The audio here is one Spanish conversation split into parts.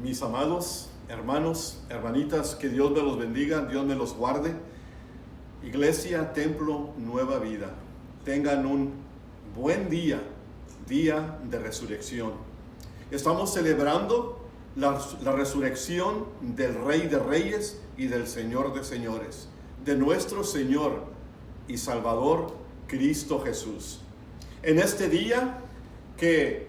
Mis amados hermanos, hermanitas, que Dios me los bendiga, Dios me los guarde. Iglesia, Templo, Nueva Vida, tengan un buen día, día de resurrección. Estamos celebrando la resurrección del Rey de Reyes y del Señor de Señores, de nuestro Señor y Salvador Cristo Jesús. En este día que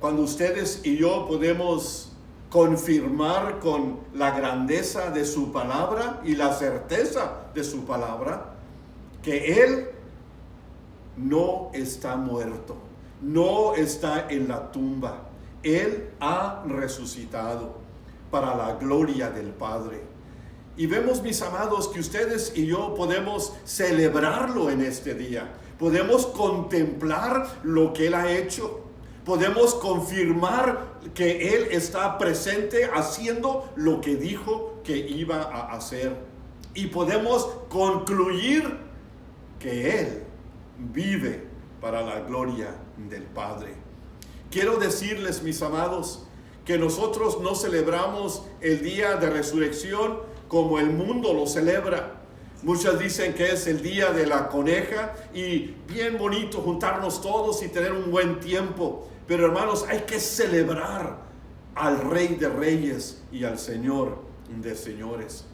cuando ustedes y yo podemos confirmar con la grandeza de su palabra y la certeza de su palabra, que Él no está muerto, no está en la tumba. Él ha resucitado para la gloria del Padre. Y vemos, mis amados, que ustedes y yo podemos celebrarlo en este día. Podemos contemplar lo que Él ha hecho. Podemos confirmar que Él está presente haciendo lo que dijo que iba a hacer. Y podemos concluir que Él vive para la gloria del Padre. Quiero decirles, mis amados, que nosotros no celebramos el día de resurrección como el mundo lo celebra. Muchos dicen que es el día de la coneja y bien bonito juntarnos todos y tener un buen tiempo. Pero hermanos, hay que celebrar al Rey de Reyes y al Señor de Señores.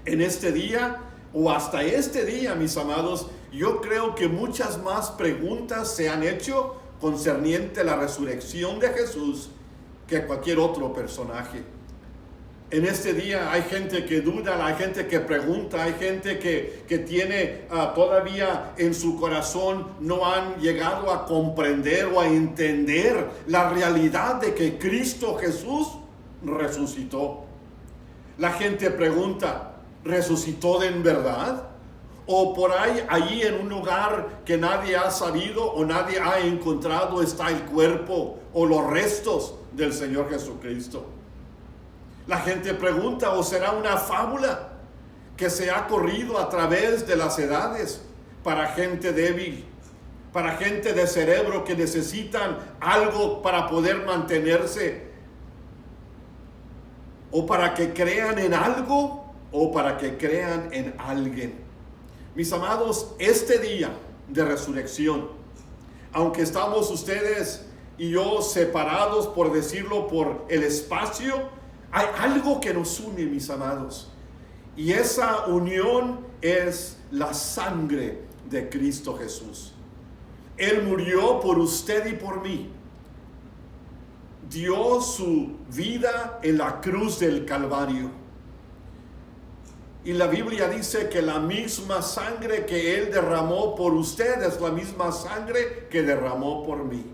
En este día, o hasta este día, mis amados, yo creo que muchas más preguntas se han hecho concerniente a la resurrección de Jesús que cualquier otro personaje. En este día hay gente que duda, hay gente que pregunta, hay gente que tiene todavía en su corazón, no han llegado a comprender o a entender la realidad de que Cristo Jesús resucitó. La gente pregunta, ¿resucitó en verdad? O por ahí, allí en un lugar que nadie ha sabido o nadie ha encontrado, está el cuerpo o los restos del Señor Jesucristo. La gente pregunta, ¿o será una fábula que se ha corrido a través de las edades para gente débil, para gente de cerebro que necesitan algo para poder mantenerse, o para que crean en algo, o para que crean en alguien? Mis amados, este día de resurrección, aunque estamos ustedes y yo separados, por decirlo, por el espacio, hay algo que nos une, mis amados, y esa unión es la sangre de Cristo Jesús. Él murió por usted y por mí. Dio su vida en la cruz del Calvario. Y la Biblia dice que la misma sangre que Él derramó por usted es la misma sangre que derramó por mí.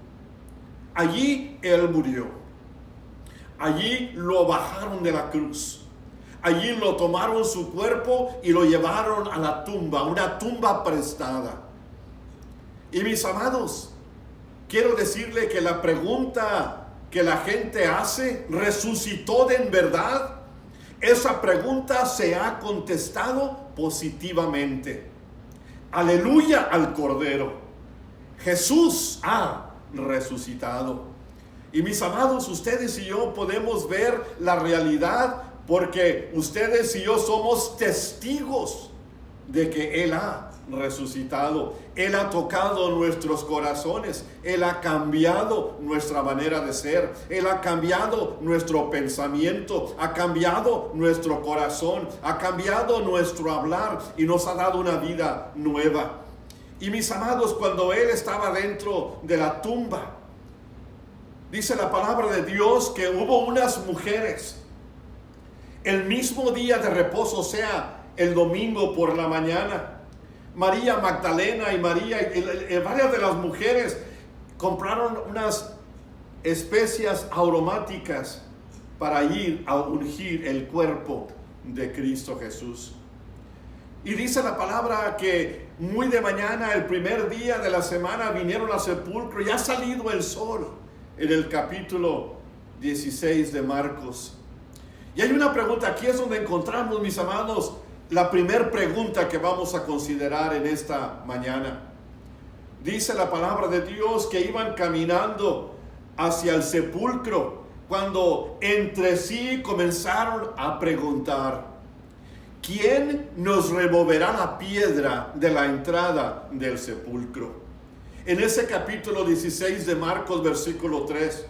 Allí Él murió. Allí lo bajaron de la cruz. Allí lo tomaron su cuerpo y lo llevaron a la tumba, una tumba prestada. Y mis amados, quiero decirle que la pregunta que la gente hace, ¿resucitó en verdad? Esa pregunta se ha contestado positivamente. Aleluya al Cordero. Jesús ha resucitado. Y mis amados, ustedes y yo podemos ver la realidad porque ustedes y yo somos testigos de que Él ha resucitado. Él ha tocado nuestros corazones. Él ha cambiado nuestra manera de ser. Él ha cambiado nuestro pensamiento. Ha cambiado nuestro corazón. Ha cambiado nuestro hablar y nos ha dado una vida nueva. Y mis amados, cuando Él estaba dentro de la tumba, dice la palabra de Dios que hubo unas mujeres el mismo día de reposo, o sea, el domingo por la mañana. María Magdalena y María y varias de las mujeres compraron unas especias aromáticas para ir a ungir el cuerpo de Cristo Jesús. Y dice la palabra que muy de mañana, el primer día de la semana, vinieron al sepulcro y ha salido el sol. En el capítulo 16 de Marcos. Y hay una pregunta, aquí es donde encontramos, mis amados, la primera pregunta que vamos a considerar en esta mañana. Dice la palabra de Dios que iban caminando hacia el sepulcro cuando entre sí comenzaron a preguntar: ¿quién nos removerá la piedra de la entrada del sepulcro? En ese capítulo 16 de Marcos, versículo 3,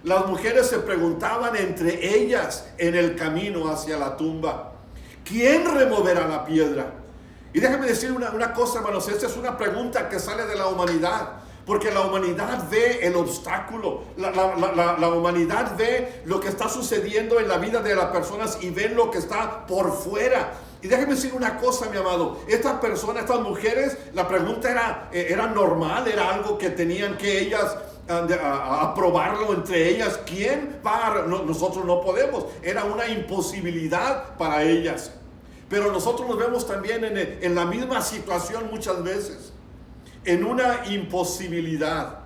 las mujeres se preguntaban entre ellas en el camino hacia la tumba: ¿quién removerá la piedra? Y déjame decir una cosa, hermanos, esta es una pregunta que sale de la humanidad, porque la humanidad ve el obstáculo, la humanidad ve lo que está sucediendo en la vida de las personas y ven lo que está por fuera. Y déjeme decir una cosa, mi amado, estas personas, estas mujeres, la pregunta era normal, era algo que tenían que ellas aprobarlo entre ellas. ¿Quién va? Nosotros no podemos, era una imposibilidad para ellas. Pero nosotros nos vemos también en la misma situación muchas veces, en una imposibilidad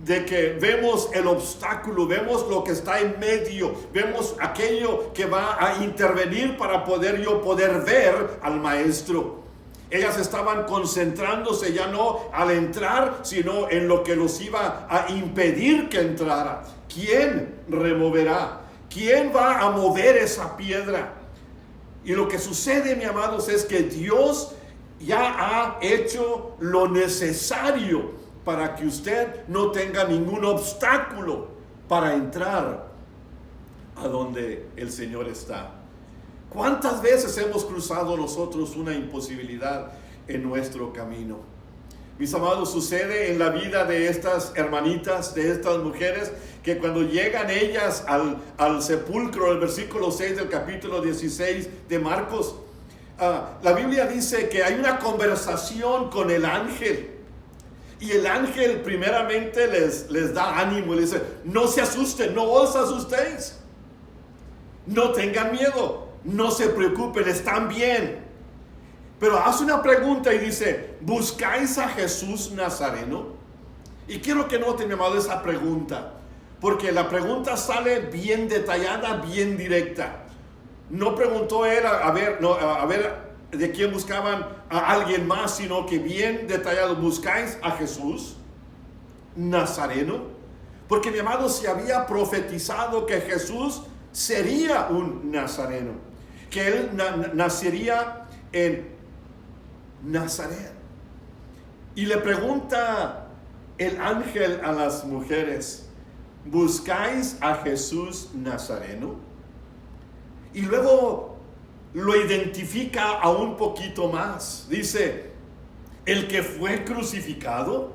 de que vemos el obstáculo, vemos lo que está en medio, vemos aquello que va a intervenir para poder ver al maestro. Ellas estaban concentrándose ya no al entrar, sino en lo que los iba a impedir que entrara. ¿Quién removerá? ¿Quién va a mover esa piedra? Y lo que sucede, mi amados, es que Dios ya ha hecho lo necesario para que usted no tenga ningún obstáculo para entrar a donde el Señor está. ¿Cuántas veces hemos cruzado nosotros una imposibilidad en nuestro camino? Mis amados, sucede en la vida de estas hermanitas, de estas mujeres, que cuando llegan ellas al sepulcro, el versículo 6 del capítulo 16 de Marcos, la Biblia dice que hay una conversación con el ángel. Y el ángel primeramente les da ánimo y les dice: no se asusten, no os asustéis, no tengan miedo, no se preocupen, están bien. Pero hace una pregunta y dice: ¿buscáis a Jesús Nazareno? Y quiero que noten, mi amado, esa pregunta, porque la pregunta sale bien detallada, bien directa. No preguntó él a ver de quién buscaban a alguien más, sino que bien detallado: ¿buscáis a Jesús Nazareno? Porque, mi amado, se había profetizado que Jesús sería un nazareno, que él nacería en Nazaret. Y le pregunta el ángel a las mujeres: ¿buscáis a Jesús Nazareno? Y luego lo identifica a un poquito más. Dice: el que fue crucificado.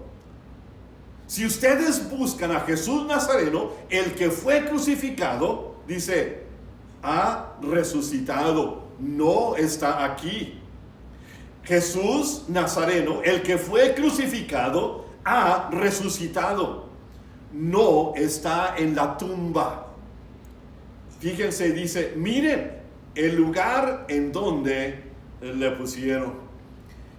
Si ustedes buscan a Jesús Nazareno, el que fue crucificado, dice, ha resucitado, no está aquí. Jesús Nazareno, el que fue crucificado, ha resucitado, no está en la tumba. Fíjense, dice: miren el lugar en donde le pusieron.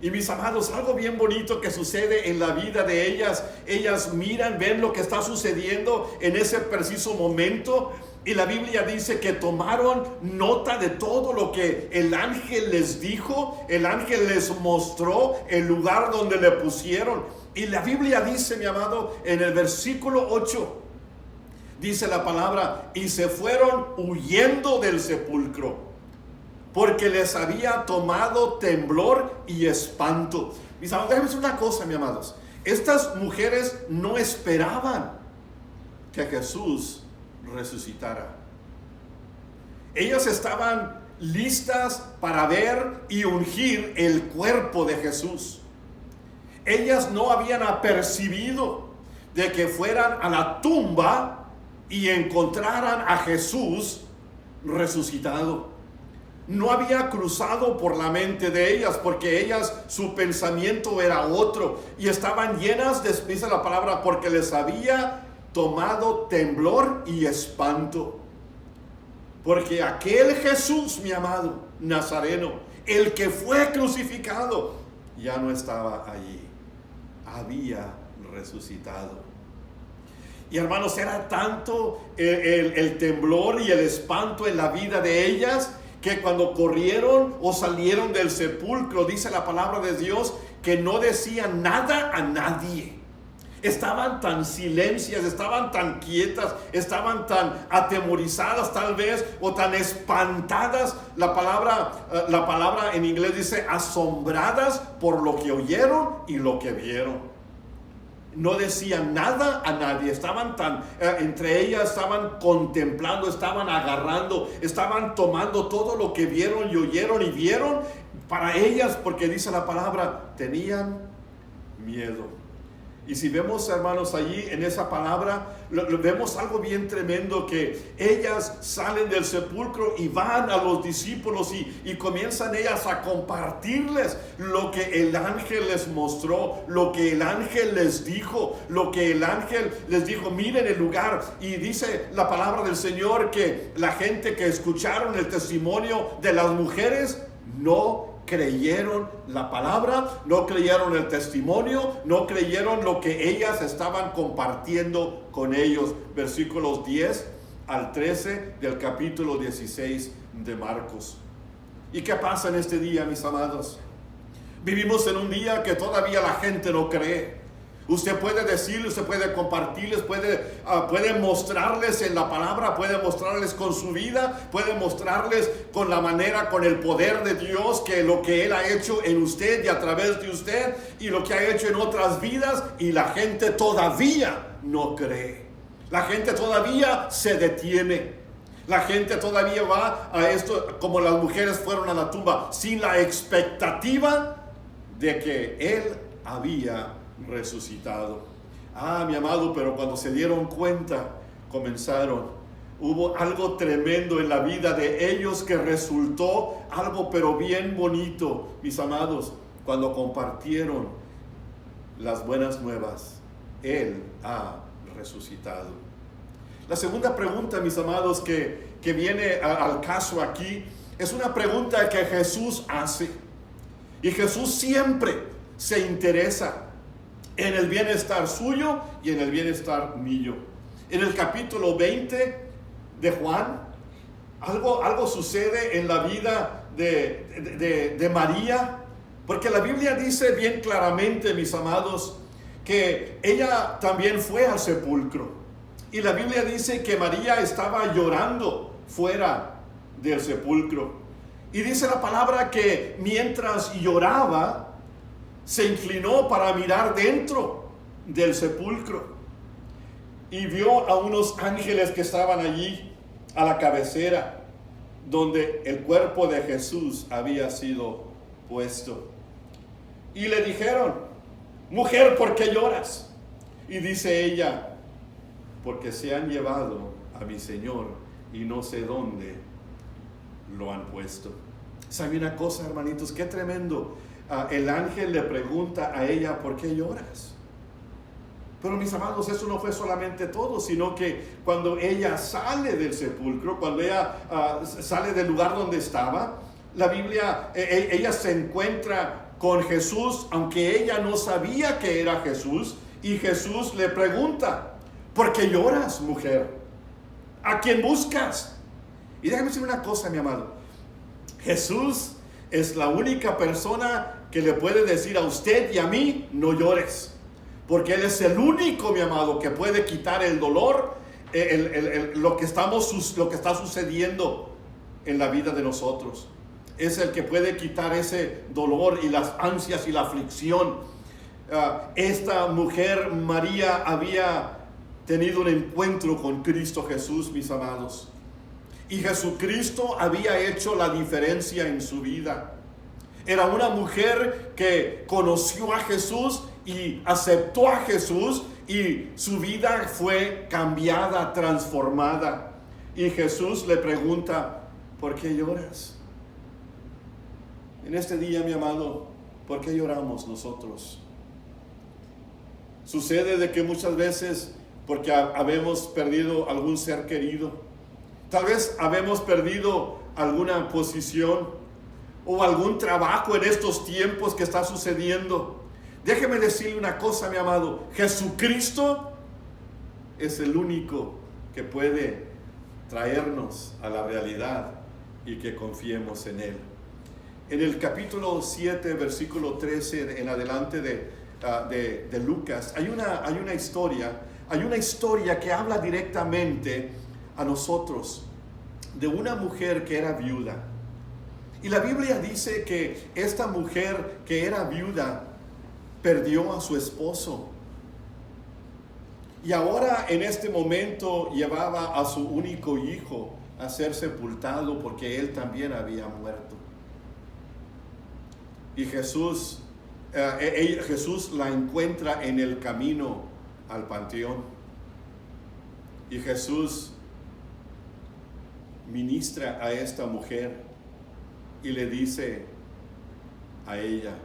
Y, mis amados, algo bien bonito que sucede en la vida de ellas. Ellas miran, ven lo que está sucediendo en ese preciso momento. Y la Biblia dice que tomaron nota de todo lo que el ángel les dijo. El ángel les mostró el lugar donde le pusieron. Y la Biblia dice, mi amado, en el versículo 8, dice la palabra: y se fueron huyendo del sepulcro, porque les había tomado temblor y espanto. Mis amados, déjenme decir una cosa, mis amados. Estas mujeres no esperaban que Jesús resucitara. Ellas estaban listas para ver y ungir el cuerpo de Jesús. Ellas no habían apercibido de que fueran a la tumba y encontraran a Jesús resucitado. No había cruzado por la mente de ellas, porque ellas, su pensamiento era otro, y estaban llenas de, dice la palabra, porque les había tomado temblor y espanto. Porque aquel Jesús, mi amado, Nazareno, el que fue crucificado, ya no estaba allí, había resucitado. Y, hermanos, era tanto el temblor y el espanto en la vida de ellas, que cuando corrieron o salieron del sepulcro, dice la palabra de Dios, que no decían nada a nadie. estaban tan silencias, estaban tan quietas, estaban tan atemorizadas tal vez, o tan espantadas. La palabra en inglés dice asombradas por lo que oyeron y lo que vieron. No decían nada a nadie, estaban entre ellas estaban contemplando, estaban agarrando, estaban tomando todo lo que vieron y oyeron y vieron para ellas, porque dice la palabra, tenían miedo. Y si vemos, hermanos, allí en esa palabra, vemos algo bien tremendo, que ellas salen del sepulcro y van a los discípulos y comienzan ellas a compartirles lo que el ángel les mostró, lo que el ángel les dijo, miren el lugar. Y dice la palabra del Señor que la gente que escucharon el testimonio de las mujeres no creyeron la palabra, no creyeron el testimonio, no creyeron lo que ellas estaban compartiendo con ellos. Versículos 10 al 13 del capítulo 16 de Marcos. ¿Y qué pasa en este día, mis amados? Vivimos en un día que todavía la gente no cree. Usted puede decirles, usted puede compartirles, puede mostrarles en la palabra, puede mostrarles con su vida, puede mostrarles con la manera, con el poder de Dios, que lo que Él ha hecho en usted y a través de usted, y lo que ha hecho en otras vidas, y la gente todavía no cree. La gente todavía se detiene. La gente todavía va a esto, como las mujeres fueron a la tumba, sin la expectativa de que Él había resucitado. Mi amado, pero cuando se dieron cuenta, hubo algo tremendo en la vida de ellos que resultó algo pero bien bonito, mis amados, cuando compartieron las buenas nuevas. Él ha resucitado. La segunda pregunta, mis amados, que viene al caso aquí, es una pregunta que Jesús hace. Y Jesús siempre se interesa en el bienestar suyo y en el bienestar mío. En el capítulo 20 de Juan, algo sucede en la vida de María, porque la Biblia dice bien claramente, mis amados, que ella también fue al sepulcro. Y la Biblia dice que María estaba llorando fuera del sepulcro. Y dice la palabra que mientras lloraba, se inclinó para mirar dentro del sepulcro y vio a unos ángeles que estaban allí a la cabecera donde el cuerpo de Jesús había sido puesto. Y le dijeron: mujer, ¿por qué lloras? Y dice ella: porque se han llevado a mi Señor y no sé dónde lo han puesto. ¿Sabe una cosa, hermanitos? Qué tremendo. El ángel le pregunta a ella: ¿por qué lloras? Pero, mis amados, eso no fue solamente todo, sino que cuando ella sale del sepulcro, cuando ella sale del lugar donde estaba, la Biblia, ella se encuentra con Jesús, aunque ella no sabía que era Jesús, y Jesús le pregunta: ¿por qué lloras, mujer? ¿A quién buscas? Y déjame decir una cosa, mi amado. Jesús es la única persona que le puede decir a usted y a mí: no llores. Porque Él es el único, mi amado, que puede quitar el dolor, lo que está sucediendo en la vida de nosotros. Es el que puede quitar ese dolor y las ansias y la aflicción. Esta mujer, María, había tenido un encuentro con Cristo Jesús, mis amados. Y Jesucristo había hecho la diferencia en su vida. Era una mujer que conoció a Jesús y aceptó a Jesús, y su vida fue cambiada, transformada. Y Jesús le pregunta: ¿por qué lloras? En este día, mi amado, ¿por qué lloramos nosotros? Sucede de que muchas veces, porque habemos perdido algún ser querido, tal vez habemos perdido alguna posición o algún trabajo en estos tiempos que está sucediendo. Déjeme decirle una cosa, mi amado: Jesucristo es el único que puede traernos a la realidad y que confiemos en Él. En el capítulo 7, versículo 13 en adelante de Lucas, hay una historia que habla directamente a nosotros de una mujer que era viuda. Y la Biblia dice que esta mujer que era viuda perdió a su esposo. Y ahora en este momento llevaba a su único hijo a ser sepultado porque él también había muerto. Y Jesús la encuentra en el camino al panteón. Y Jesús ministra a esta mujer y le dice a ella: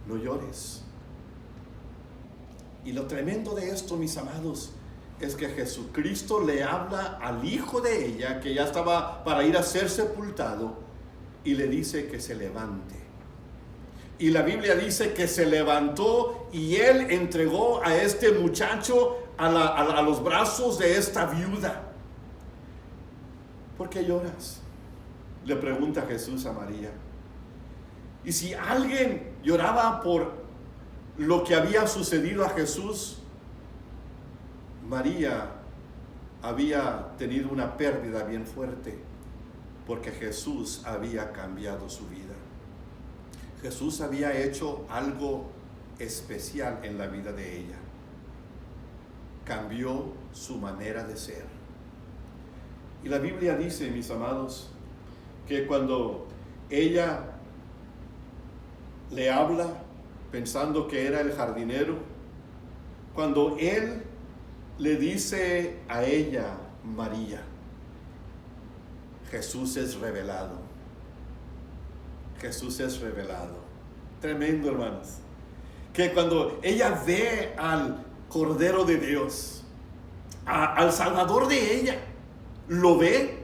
no llores. Y lo tremendo de esto, mis amados, es que Jesucristo le habla al hijo de ella, que ya estaba para ir a ser sepultado, y le dice que se levante. Y la Biblia dice que se levantó y él entregó a este muchacho a los brazos de esta viuda. ¿Por qué lloras?, le pregunta Jesús a María. Y si alguien lloraba por lo que había sucedido a Jesús, María había tenido una pérdida bien fuerte, porque Jesús había cambiado su vida. Jesús había hecho algo especial en la vida de ella. Cambió su manera de ser. Y la Biblia dice, mis amados, que cuando ella le habla pensando que era el jardinero, cuando él le dice a ella María, Jesús es revelado. Jesús es revelado. Tremendo, hermanos. Que cuando ella ve al Cordero de Dios, al Salvador de ella, lo ve,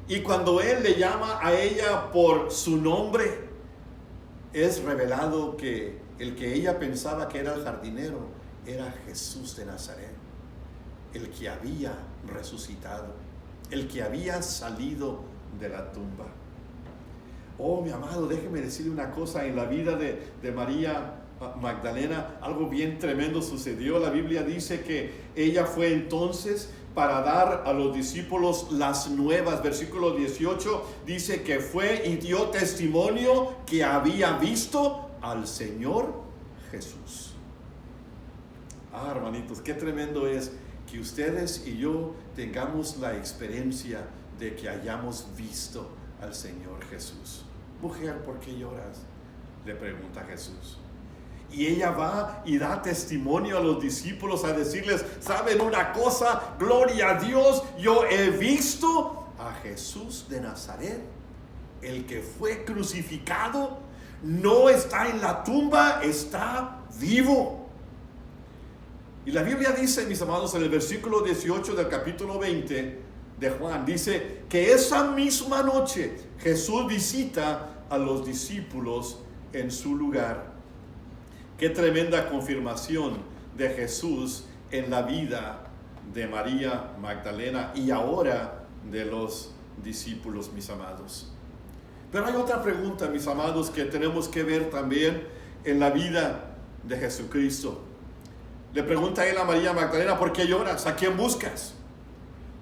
y cuando él le llama a ella por su nombre, es revelado que el que ella pensaba que era el jardinero era Jesús de Nazaret, el que había resucitado, el que había salido de la tumba. Oh, mi amado, déjeme decirle una cosa. En la vida de María Magdalena, algo bien tremendo sucedió. La Biblia dice que ella fue entonces para dar a los discípulos las nuevas. Versículo 18 dice que fue y dio testimonio que había visto al Señor Jesús. Hermanitos, qué tremendo es que ustedes y yo tengamos la experiencia de que hayamos visto al Señor Jesús. Mujer, ¿por qué lloras?, le pregunta Jesús. Y ella va y da testimonio a los discípulos, a decirles: ¿saben una cosa? Gloria a Dios, yo he visto a Jesús de Nazaret, el que fue crucificado, no está en la tumba, está vivo. Y la Biblia dice, mis amados, en el versículo 18 del capítulo 20 de Juan, dice que esa misma noche Jesús visita a los discípulos en su lugar. Qué tremenda confirmación de Jesús en la vida de María Magdalena y ahora de los discípulos, mis amados. Pero hay otra pregunta, mis amados, que tenemos que ver también en la vida de Jesucristo. Le pregunta él a María Magdalena: ¿por qué lloras? ¿A quién buscas?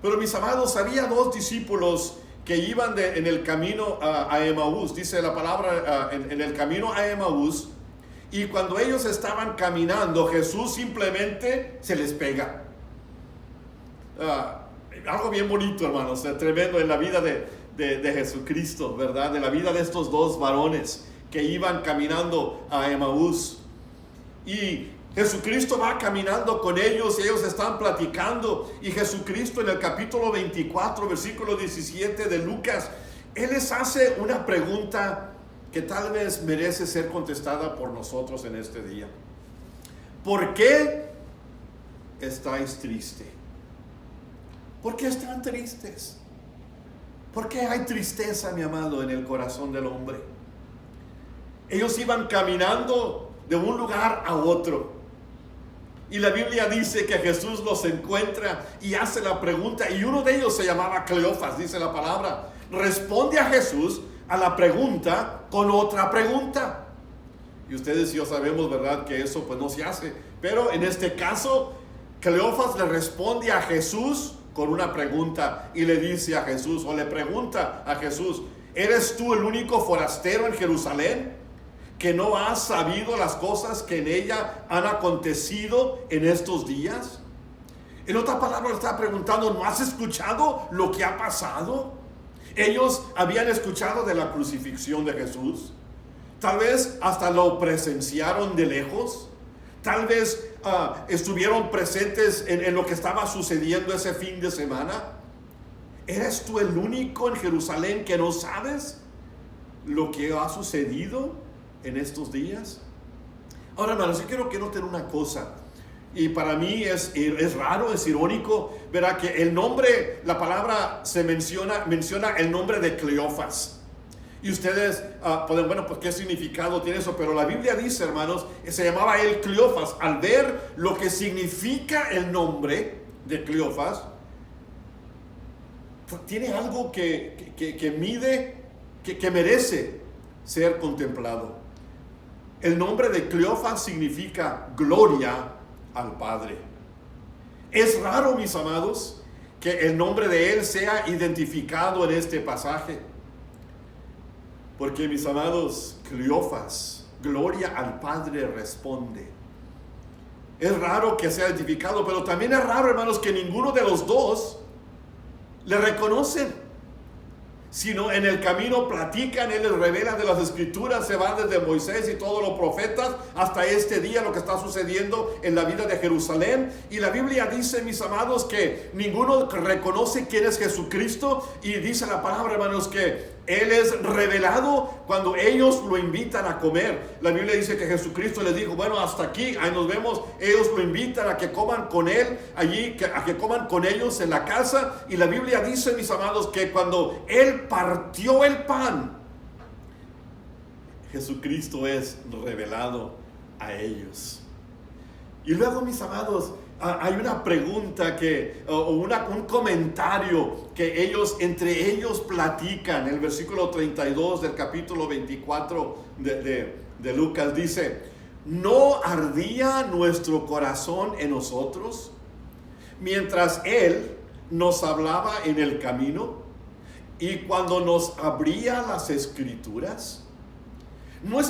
Pero, mis amados, había dos discípulos que iban en el camino a Emaús. Dice la palabra en el camino a Emaús. Y cuando ellos estaban caminando, Jesús simplemente se les pega. Algo bien bonito, hermanos, tremendo en la vida de Jesucristo, ¿verdad? De la vida de estos dos varones que iban caminando a Emaús. Y Jesucristo va caminando con ellos y ellos están platicando. Y Jesucristo, en el capítulo 24, versículo 17 de Lucas, Él les hace una pregunta que tal vez merece ser contestada por nosotros en este día. ¿Por qué estáis tristes? ¿Por qué están tristes? ¿Por qué hay tristeza, mi amado, en el corazón del hombre? Ellos iban caminando de un lugar a otro. Y la Biblia dice que Jesús los encuentra y hace la pregunta. Y uno de ellos se llamaba Cleofas, dice la palabra. Responde a Jesús a la pregunta con otra pregunta. Y ustedes y yo sabemos, ¿verdad?, que eso pues no se hace. Pero en este caso, Cleofas le responde a Jesús con una pregunta y le dice a Jesús, o le pregunta a Jesús: ¿eres tú el único forastero en Jerusalén que no has sabido las cosas que en ella han acontecido en estos días? En otras palabras, le está preguntando: ¿no has escuchado lo que ha pasado? Ellos habían escuchado de la crucifixión de Jesús. Tal vez hasta lo presenciaron de lejos. Tal vez estuvieron presentes en lo que estaba sucediendo ese fin de semana. ¿Eres tú el único en Jerusalén que no sabes lo que ha sucedido en estos días? Ahora, hermanos, yo quiero que noten una cosa. Y para mí es raro, es irónico, verá que el nombre, la palabra menciona el nombre de Cleofas. Y ustedes pueden, bueno, pues ¿qué significado tiene eso? Pero la Biblia dice, hermanos, se llamaba él Cleofas. Al ver lo que significa el nombre de Cleofas, tiene algo que mide, que merece ser contemplado. El nombre de Cleofas significa gloria al Padre. Es raro, mis amados, que el nombre de él sea identificado en este pasaje. Porque, mis amados, Cleofas, gloria al Padre, responde. Es raro que sea identificado, pero también es raro, hermanos, que ninguno de los dos le reconocen. Sino en el camino platican, él les revela de las escrituras, se va desde Moisés y todos los profetas hasta este día, lo que está sucediendo en la vida de Jerusalén. Y la Biblia dice, mis amados, que ninguno reconoce quién es Jesucristo. Y dice la palabra, hermanos, que él es revelado cuando ellos lo invitan a comer. La Biblia dice que Jesucristo les dijo: bueno, hasta aquí, ahí nos vemos. Ellos lo invitan a que coman con él allí, a que coman con ellos en la casa. Y la Biblia dice, mis amados, que cuando él partió el pan, Jesucristo es revelado a ellos. Y luego, mis amados, hay una pregunta un comentario que entre ellos platican. El versículo 32 del capítulo 24 de Lucas dice: ¿no ardía nuestro corazón en nosotros mientras él nos hablaba en el camino y cuando nos abría las escrituras? No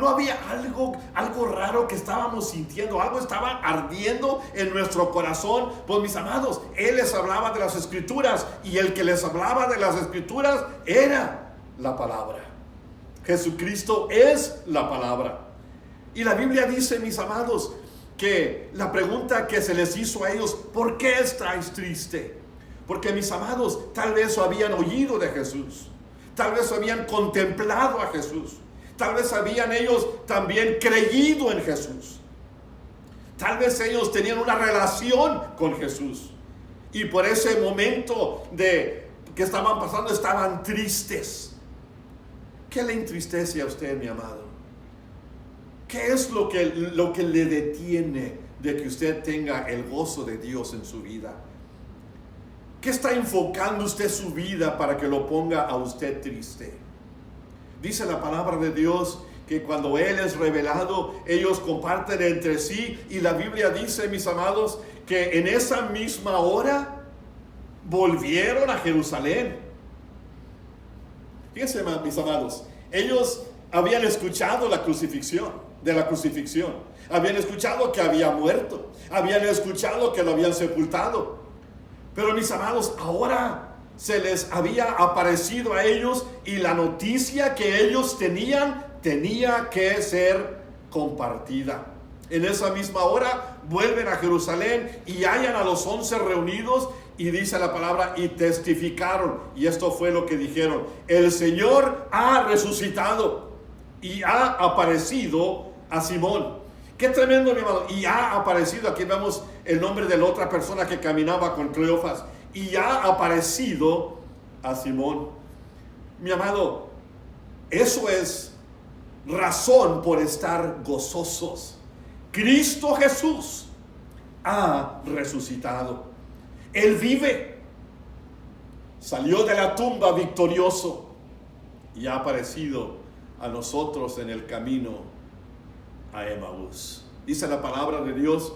había algo raro que estábamos sintiendo, algo estaba ardiendo en nuestro corazón. Pues, mis amados, él les hablaba de las escrituras, y el que les hablaba de las escrituras era la palabra. Jesucristo es la palabra. Y la Biblia dice, mis amados, que la pregunta que se les hizo a ellos: ¿por qué estáis tristes? Porque, mis amados, tal vez habían oído de Jesús, tal vez habían contemplado a Jesús, tal vez habían ellos también creído en Jesús, tal vez ellos tenían una relación con Jesús, y por ese momento que estaban pasando estaban tristes. ¿Qué le entristece a usted, mi amado? ¿Qué es lo que le detiene de que usted tenga el gozo de Dios en su vida? ¿Qué está enfocando usted su vida para que lo ponga a usted triste? Dice la palabra de Dios que cuando él es revelado, ellos comparten entre sí. Y la Biblia dice, mis amados, que en esa misma hora volvieron a Jerusalén. Fíjense, mis amados, ellos habían escuchado de la crucifixión. Habían escuchado que había muerto. Habían escuchado que lo habían sepultado. Pero, mis amados, ahora se les había aparecido a ellos, y la noticia que ellos tenían tenía que ser compartida. En esa misma hora vuelven a Jerusalén y hallan a los 11 reunidos, y dice la palabra: y testificaron. Y esto fue lo que dijeron: el Señor ha resucitado y ha aparecido a Simón. Qué tremendo, mi amado. Y ha aparecido, aquí vemos el nombre de la otra persona que caminaba con Cleofas, y ha aparecido a Simón. Mi amado, eso es razón por estar gozosos. Cristo Jesús ha resucitado. Él vive. Salió de la tumba victorioso y ha aparecido a nosotros en el camino a Emaús. Dice la palabra de Dios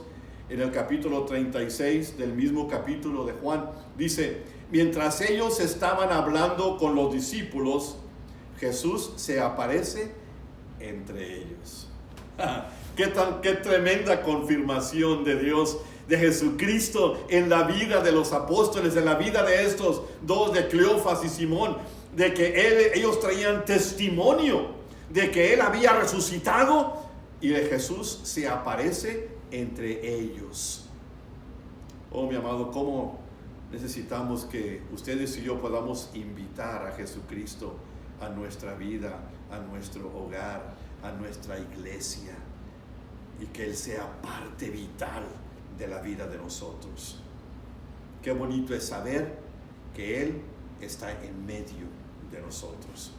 en el capítulo 36 del mismo capítulo de Juan. Dice, mientras ellos estaban hablando con los discípulos, Jesús se aparece entre ellos. Qué tremenda confirmación de Dios, de Jesucristo en la vida de los apóstoles, en la vida de estos dos, de Cleofas y Simón, de que ellos traían testimonio de que Él había resucitado, y de Jesús se aparece entre ellos. Oh, mi amado, ¿cómo necesitamos que ustedes y yo podamos invitar a Jesucristo a nuestra vida, a nuestro hogar, a nuestra iglesia, y que Él sea parte vital de la vida de nosotros? Qué bonito es saber que Él está en medio de nosotros.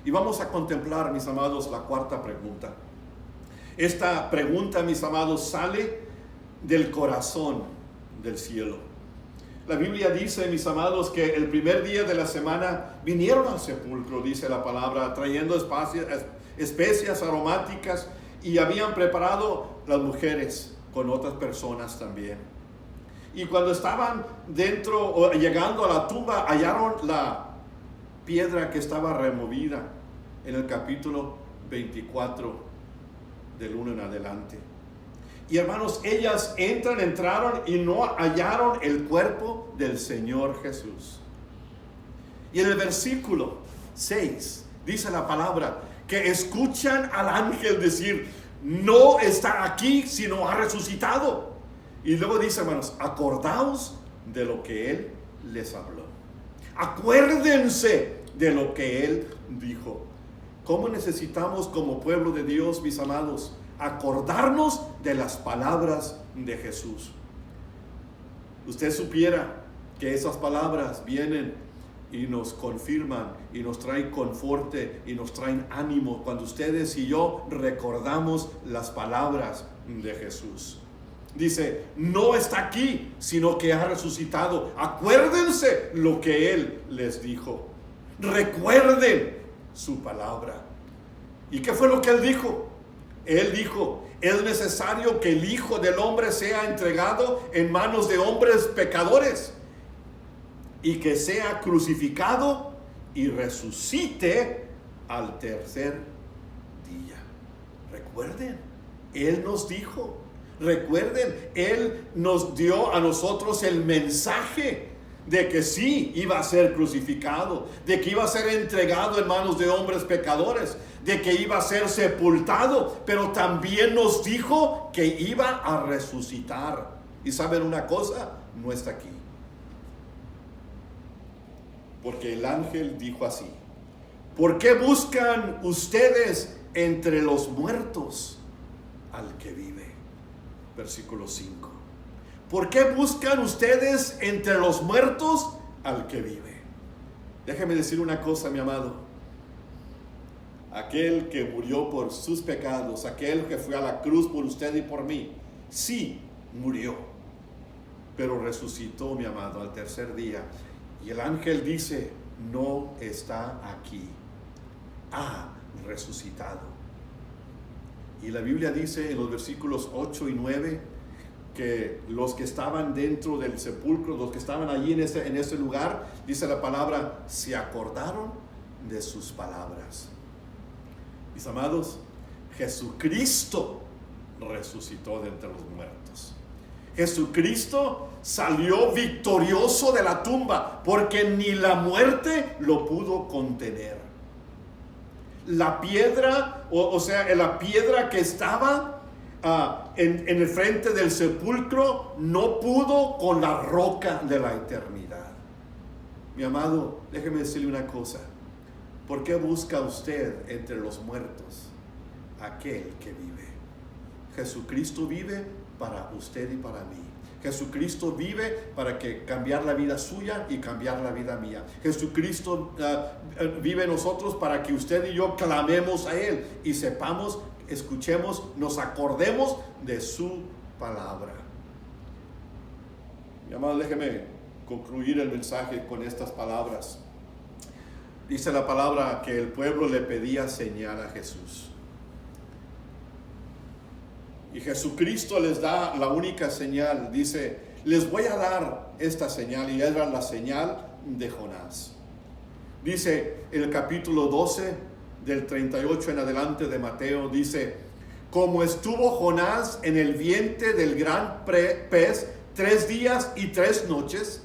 Y vamos a contemplar, mis amados, la cuarta pregunta. Esta pregunta, mis amados, sale del corazón del cielo. La Biblia dice, mis amados, que el primer día de la semana vinieron al sepulcro, dice la palabra, trayendo especias aromáticas, y habían preparado las mujeres con otras personas también. Y cuando estaban dentro o llegando a la tumba, hallaron la piedra que estaba removida en el capítulo 24 del 1 en adelante. Y hermanos, ellas entraron y no hallaron el cuerpo del Señor Jesús. Y en el versículo 6 dice la palabra que escuchan al ángel decir, no está aquí, sino ha resucitado. Y luego dice, hermanos, acordaos de lo que Él les habló. Acuérdense de lo que Él dijo. ¿Cómo necesitamos como pueblo de Dios, mis amados, acordarnos de las palabras de Jesús? Usted supiera que esas palabras vienen y nos confirman y nos traen conforte y nos traen ánimo cuando ustedes y yo recordamos las palabras de Jesús. Dice, no está aquí, sino que ha resucitado. Acuérdense lo que Él les dijo. Recuerden su palabra. ¿Y qué fue lo que Él dijo? Él dijo, es necesario que el Hijo del Hombre sea entregado en manos de hombres pecadores, y que sea crucificado y resucite al tercer día. Recuerden, Él nos dijo. Recuerden, Él nos dio a nosotros el mensaje de que sí iba a ser crucificado, de que iba a ser entregado en manos de hombres pecadores, de que iba a ser sepultado, pero también nos dijo que iba a resucitar. Y saben una cosa, no está aquí, porque el ángel dijo así: ¿por qué buscan ustedes entre los muertos al que vive? Versículo 5. ¿Por qué buscan ustedes entre los muertos al que vive? Déjeme decir una cosa, mi amado. Aquel que murió por sus pecados, aquel que fue a la cruz por usted y por mí, sí murió, pero resucitó, mi amado, al tercer día. Y el ángel dice, no está aquí, ha resucitado. Y la Biblia dice en los versículos 8 y 9 que los que estaban dentro del sepulcro, los que estaban allí en ese lugar, dice la palabra, se acordaron de sus palabras. Mis amados, Jesucristo resucitó de entre los muertos. Jesucristo salió victorioso de la tumba, porque ni la muerte lo pudo contener. La piedra, o sea, la piedra que estaba en el frente del sepulcro no pudo con la roca de la eternidad. Mi amado, déjeme decirle una cosa. ¿Por qué busca usted entre los muertos aquel que vive? Jesucristo vive para usted y para mí. Jesucristo vive para que cambiar la vida suya y cambiar la vida mía. Jesucristo vive en nosotros para que usted y yo clamemos a Él y sepamos, escuchemos, nos acordemos de su palabra. Mi amado, déjeme concluir el mensaje con estas palabras. Dice la palabra que el pueblo le pedía señal a Jesús. Y Jesucristo les da la única señal. Dice, les voy a dar esta señal, y era la señal de Jonás. Dice el capítulo 12 del 38 en adelante de Mateo, dice, como estuvo Jonás en el vientre del gran pez 3 días y 3 noches,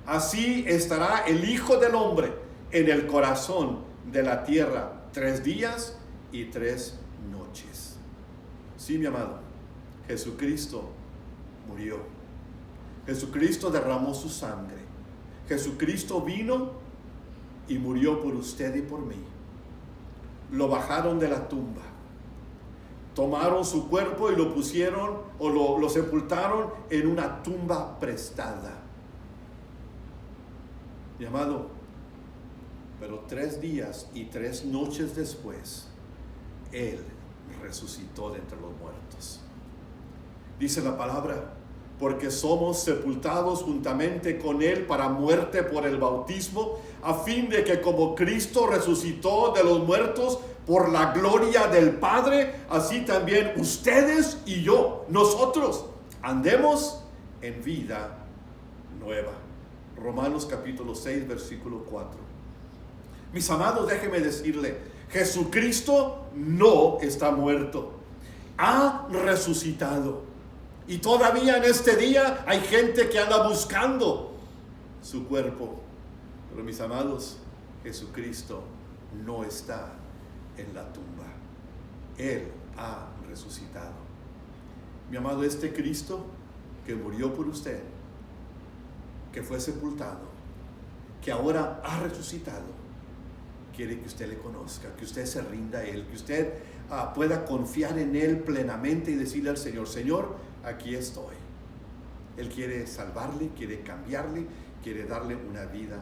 así estará el Hijo del Hombre en el corazón de la tierra 3 días y 3 noches. Sí, mi amado, Jesucristo murió. Jesucristo derramó su sangre. Jesucristo vino y murió por usted y por mí. Lo bajaron de la tumba. Tomaron su cuerpo y lo pusieron o lo sepultaron en una tumba prestada. Mi amado, pero 3 días y 3 noches después, Él resucitó de entre los muertos. Dice la palabra, porque somos sepultados juntamente con Él para muerte por el bautismo, a fin de que como Cristo resucitó de los muertos por la gloria del Padre, así también ustedes y yo, nosotros, andemos en vida nueva. Romanos capítulo 6, versículo 4. Mis amados, déjeme decirle, Jesucristo no está muerto, ha resucitado. Y todavía en este día hay gente que anda buscando su cuerpo. Pero mis amados, Jesucristo no está en la tumba. Él ha resucitado. Mi amado, este Cristo que murió por usted, que fue sepultado, que ahora ha resucitado, quiere que usted le conozca, que usted se rinda a Él, que usted pueda confiar en Él plenamente y decirle al Señor, Señor, aquí estoy. Él quiere salvarle, quiere cambiarle, quiere darle una vida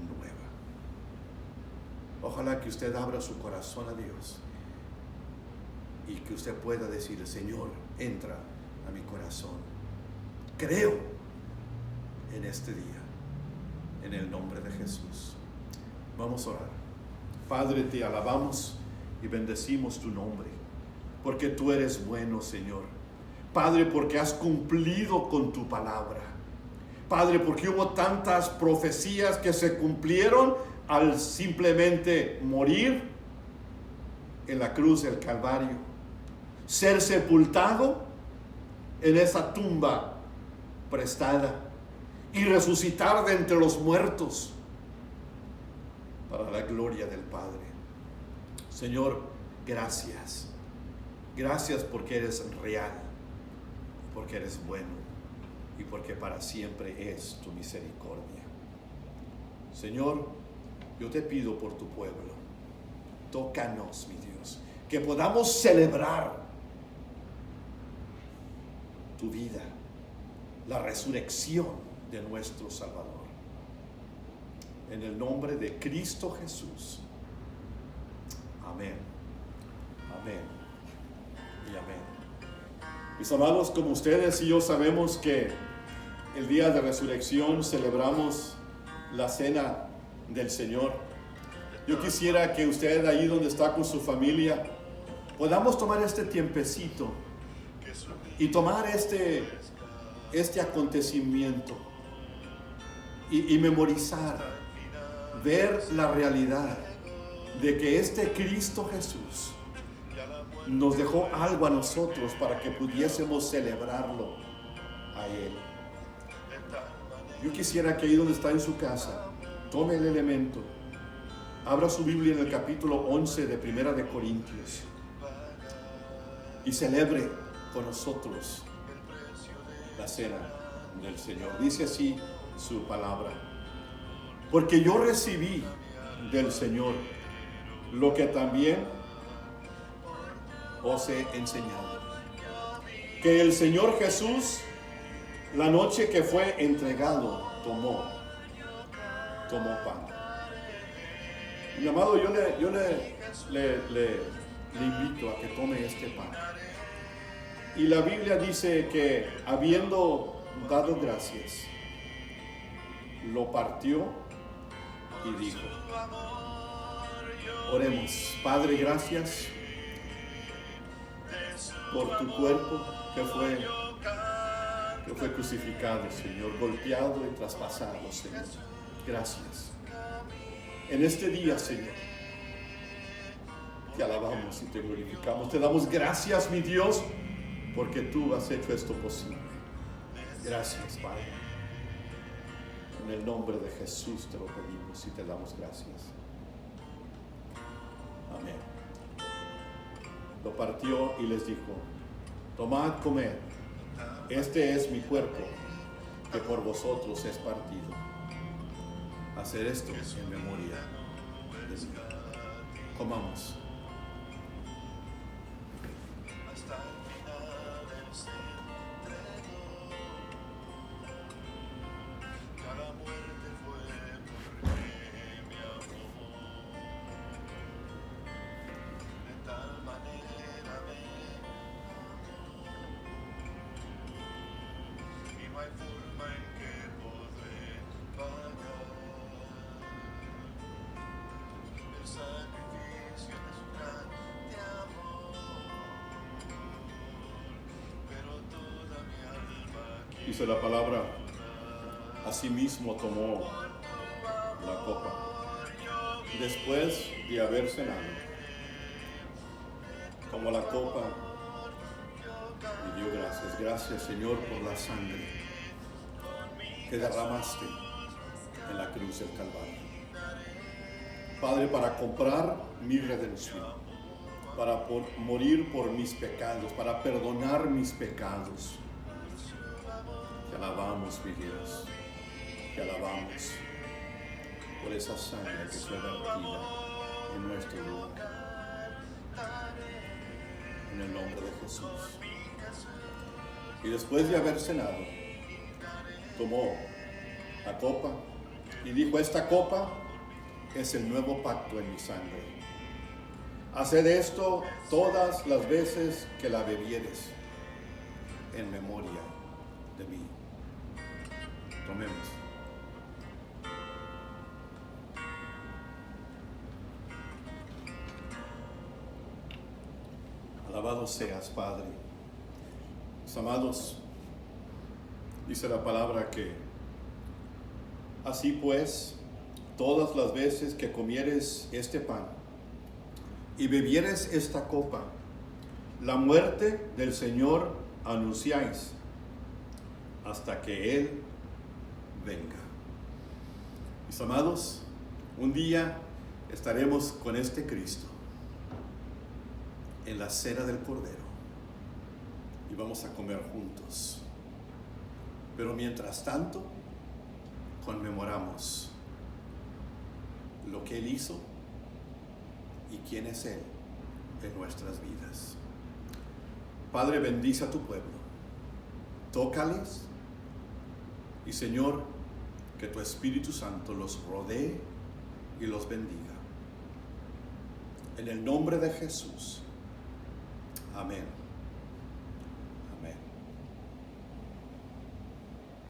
nueva. Ojalá que usted abra su corazón a Dios y que usted pueda decirle, Señor, entra a mi corazón. Creo en este día, en el nombre de Jesús. Vamos a orar. Padre, te alabamos y bendecimos tu nombre, porque tú eres bueno, Señor. Padre, porque has cumplido con tu palabra. Padre, porque hubo tantas profecías que se cumplieron al simplemente morir en la cruz del Calvario, ser sepultado en esa tumba prestada y resucitar de entre los muertos para la gloria del Padre. Señor, gracias. Gracias porque eres real, porque eres bueno y porque para siempre es tu misericordia. Señor, yo te pido por tu pueblo, tócanos, mi Dios, que podamos celebrar tu vida, la resurrección de nuestro Salvador. En el nombre de Cristo Jesús. Amén. Amén. Y amén. Mis amados, como ustedes y yo sabemos que el día de resurrección celebramos la cena del Señor. Yo quisiera que usted ahí donde está con su familia podamos tomar este tiempecito y tomar este acontecimiento y memorizar, ver la realidad de que este Cristo Jesús nos dejó algo a nosotros para que pudiésemos celebrarlo a Él. Yo quisiera que ahí donde está en su casa, tome el elemento, abra su Biblia en el capítulo 11 de Primera de Corintios y celebre con nosotros la cena del Señor. Dice así su palabra: porque yo recibí del Señor lo que también os he enseñado, que el Señor Jesús, la noche que fue entregado, tomó pan. Mi amado, yo le invito a que tome este pan. Y la Biblia dice que habiendo dado gracias, lo partió y dijo: oremos. Padre, gracias por tu cuerpo que fue crucificado, Señor, golpeado y traspasado, Señor. Gracias. En este día, Señor, te alabamos y te glorificamos. Te damos gracias, mi Dios, porque tú has hecho esto posible. Gracias, Padre. En el nombre de Jesús te lo pedimos y te damos gracias. Amén. Lo partió y les dijo: tomad, comed, este es mi cuerpo, que por vosotros es partido. Hacer esto en memoria de mí. Comamos. Dice la palabra: asimismo tomó la copa después de haber cenado, tomó la copa y dio gracias. Gracias, Señor, por la sangre que derramaste en la cruz del Calvario, Padre, para comprar mi redención, para morir por mis pecados, para perdonar mis pecados. Te alabamos, mi Dios, te alabamos por esa sangre que fue vertida en nuestro lugar. En el nombre de Jesús. Y después de haber cenado, tomó la copa y dijo: esta copa es el nuevo pacto en mi sangre. Haced esto todas las veces que la bebieres, en memoria de mí. Tomemos. Alabado seas, Padre. Mis amados, dice la palabra que así pues, todas las veces que comieres este pan y bebieres esta copa, la muerte del Señor anunciáis hasta que Él venga. Mis amados, un día estaremos con este Cristo en la cena del Cordero y vamos a comer juntos. Pero mientras tanto, conmemoramos lo que Él hizo y quién es Él en nuestras vidas. Padre, bendice a tu pueblo, tócales y, Señor, que tu Espíritu Santo los rodee y los bendiga. En el nombre de Jesús. Amén.